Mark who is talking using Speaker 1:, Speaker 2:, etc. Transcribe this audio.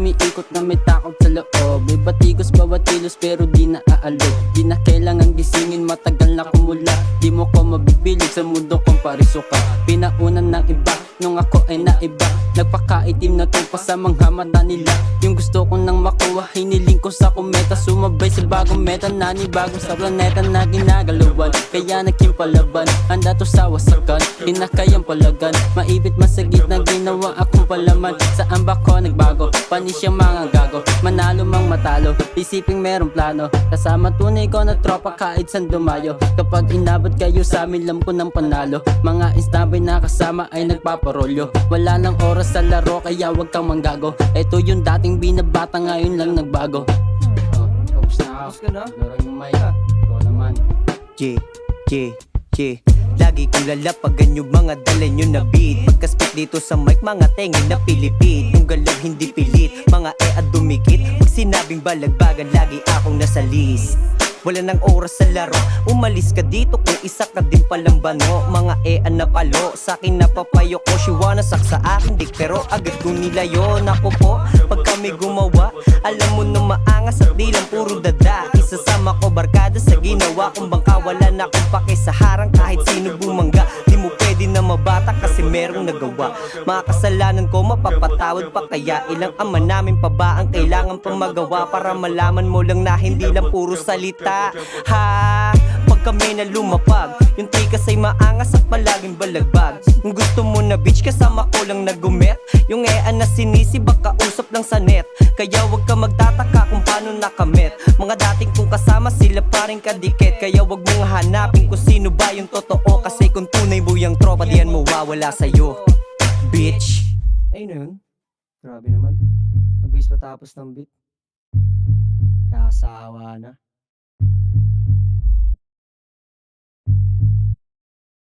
Speaker 1: umiikot na may takot sa loob. May batigos bawat kilos pero di na aalog. Di na kailangan gisingin, matagal na kumula. Di mo ko mabibilig sa mundo kung pariso ka. Pinaunan ng iba, nung ako ay naiba. Nagpakaitim na tumpa sa mga mata nila. Yung gusto ko nang makuha, hiniling ko sa kometa. Sumabay sa bagong meta, nanibagong sa planeta na ginagalawan. Kaya naging palaban, handa to sa wasakan. Hinakayang palagan, maibit masagit na ginawa akong palaman. Saan ba ko nagbago? Panis yung mga gago, manalo mang matalo. Isiping merong plano, kasama tunay ko na tropa kahit san dumayo. Kapag inabot kayo sa amin, lam ko ng panalo. Mga instabay na kasama ay nagpaparolyo. Wala nang oras sa laro kaya wag kang manggago. Ito yung dating binabata, ngayon lang nagbago. Tapos na ako.
Speaker 2: Tapos ka na?
Speaker 1: Laro yung mic. Ikaw naman.
Speaker 2: Lagi kong lalapagan yung mga dala nyo na beat. Pagkaspit dito sa mic, mga tengin na pilipit. Yung galaw hindi pilit, mga at dumikit. Pag sinabing balagbagan, lagi akong nasa list. Wala nang oras sa laro, umalis ka dito kung isa ka din palang bano. Mga na palo, sa'kin napapayo ko. She wanna sak sa akin dik pero agad kong nilayo. Naku po, pag kami gumawa, alam mo na maangas at di lang puro dada. Isasama ko barkada sa ginawa kong bangka. Wala na akong pake sa harang kahit sino bumangga. Di mo pwede na mabata kasi merong nagawa. Mga kasalanan ko mapapatawad pa, kaya ilang ama namin pa ba ang kailangan pang magawa para malaman mo lang na hindi lang puro salita. Ha, pag kami na lumapag, yung tikas ay maangas at palaging balagbag. Kung gusto mo na bitch, kasama ko lang nagumet. Yung na sinisi, baka usap lang sa net. Kaya wag ka magtataka kung paano nakamit. Mga dating kong kasama, sila pa rin kadikit. Kaya wag mong hanapin kung sino ba yung totoo. Kasi kung tunay mo yung tropa, diyan mawawala sa'yo, bitch. Ayun na yun. Grabe naman. Mabilis patapos ng beat. Kasawa na.